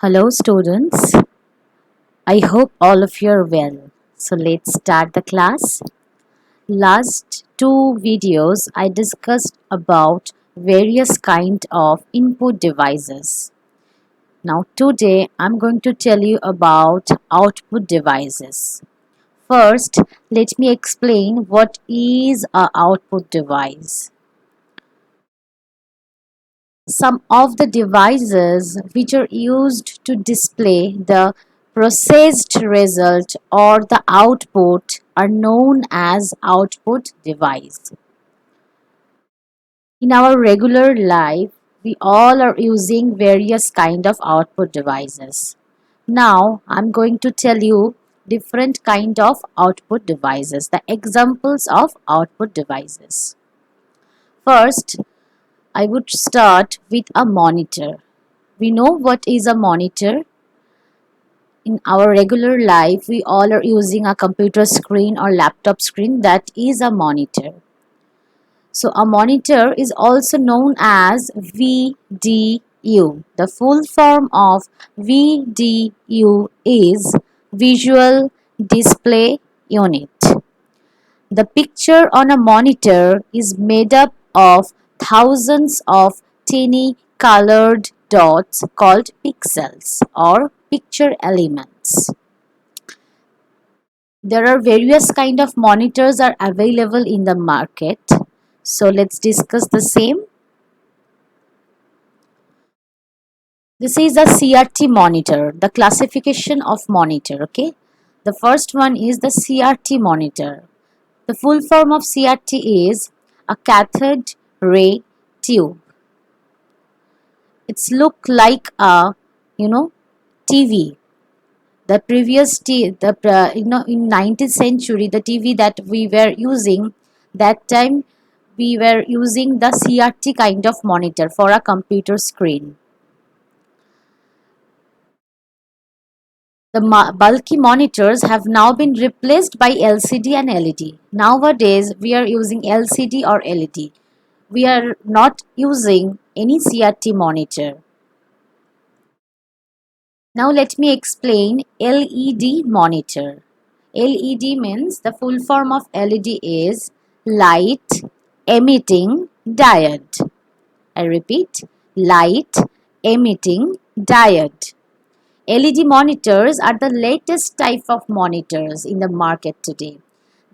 Hello, students. I hope all of you are well. So, let's start the class. Last two videos, I discussed about various kind of input devices. Now, today, I'm going to tell you about output devices. First, let me explain what is a output device. Some of the devices which are used to display the processed result or the output are known as output device. In our regular life, we all are using various kind of output devices. Now, I'm going to tell you different kind of output devices, the examples of output devices. First, I would start with a monitor. We know what is a monitor. In our regular life, we all are using a computer screen or laptop screen, that is a monitor. So a monitor is also known as VDU. The full form of VDU is Visual Display Unit. The picture on a monitor is made up of thousands of tiny colored dots called pixels or picture elements. There are various kind of monitors are available in the market. So let's discuss the same. This is a CRT monitor, the classification of monitor, okay? The first one is the CRT monitor. The full form of CRT is a cathode ray tube. It's look like a TV. The previous in 19th century, the TV that we were using, that time we were using the CRT kind of monitor for a computer screen. The bulky monitors have now been replaced by LCD and LED. Nowadays, we are using LCD or LED. We are not using any CRT monitor. Now let me explain LED monitor. LED means the full form of LED is light emitting diode. I repeat, light emitting diode. LED monitors are the latest type of monitors in the market today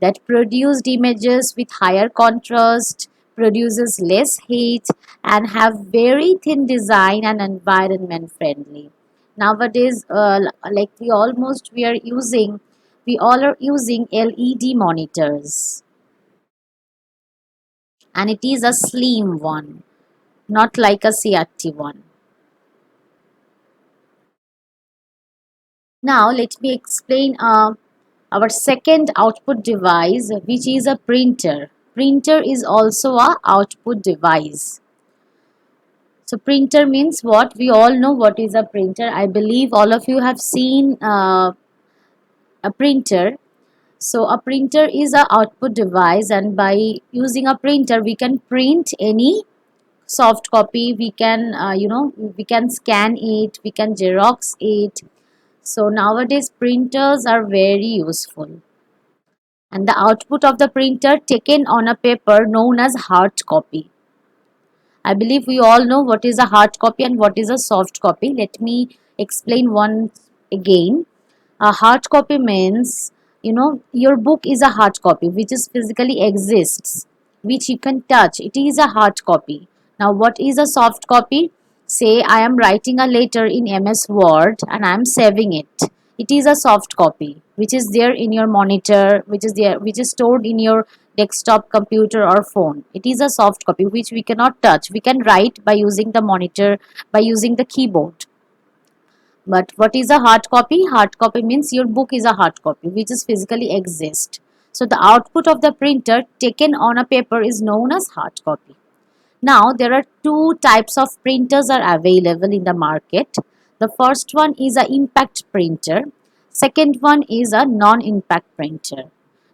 that produced images with higher contrast, produces less heat, and have very thin design and environment friendly. Nowadays, like we all are using LED monitors, and it is a slim one, not like a CRT one. Now, let me explain our second output device, which is a printer. Printer is also a output device. So printer means what? We all know what is a printer. I believe all of you have seen a printer. So a printer is a output device, and by using a printer we can print any soft copy. We can we can scan it, we can Xerox it. So nowadays printers are very useful. And the output of the printer taken on a paper known as hard copy. I believe we all know what is a hard copy and what is a soft copy. Let me explain once again. A hard copy means, your book is a hard copy which is physically exists, which you can touch. It is a hard copy. Now, what is a soft copy? Say I am writing a letter in MS Word and I am saving it. It is a soft copy which is there in your monitor, which is stored in your desktop computer or phone. It is a soft copy which we cannot touch. We can write by using the monitor, by using the keyboard. But what is a hard copy? Hard copy means your book is a hard copy which is physically exist. So the output of the printer taken on a paper is known as hard copy. Now there are two types of printers are available in the market. The first one is a impact printer. Second one is a non-impact printer.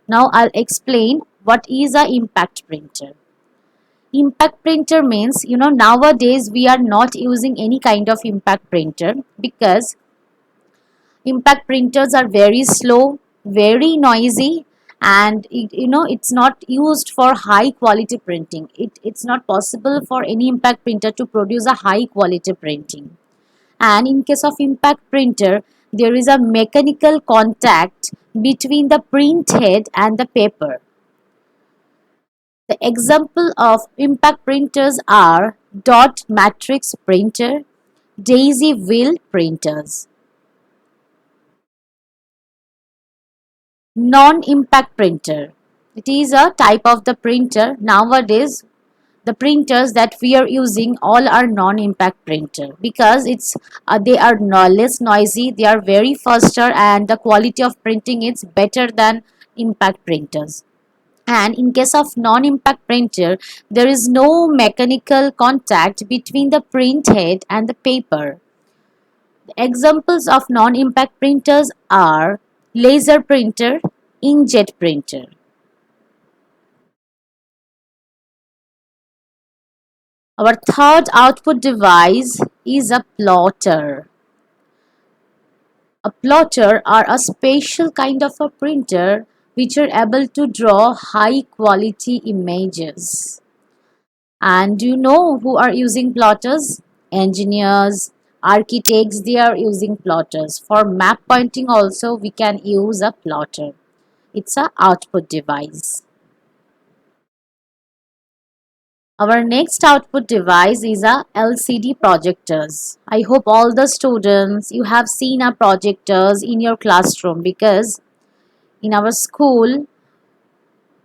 Now I'll explain what is a impact printer. Impact printer means, nowadays we are not using any kind of impact printer because impact printers are very slow, very noisy, and it's not used for high quality printing. It's not possible for any impact printer to produce a high quality printing. And in case of impact printer, there is a mechanical contact between the print head and the paper. The example of impact printers are dot matrix printer, daisy wheel printers. Non-impact printer. It is a type of the printer. Nowadays, the printers that we are using all are non-impact printer because they are less noisy, they are very faster, and the quality of printing is better than impact printers. And in case of non-impact printer, there is no mechanical contact between the print head and the paper. Examples of non-impact printers are laser printer, inkjet printer. Our third output device is a plotter. A plotter are a special kind of a printer which are able to draw high quality images. And do you know who are using plotters? Engineers, architects, they are using plotters. For map pointing also we can use a plotter. It's a output device. Our next output device is a LCD projectors. I hope all the students you have seen a projectors in your classroom because in our school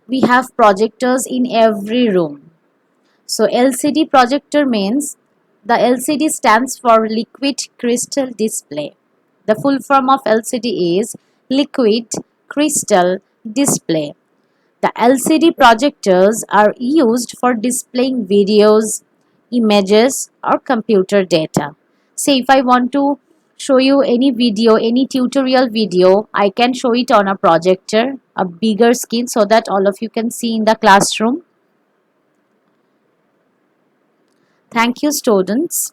we have projectors in every room. So LCD projector means the LCD stands for liquid crystal display. The full form of LCD is liquid crystal display. The LCD projectors are used for displaying videos, images, or computer data. Say if I want to show you any video, any tutorial video, I can show it on a projector, a bigger screen so that all of you can see in the classroom. Thank you, students.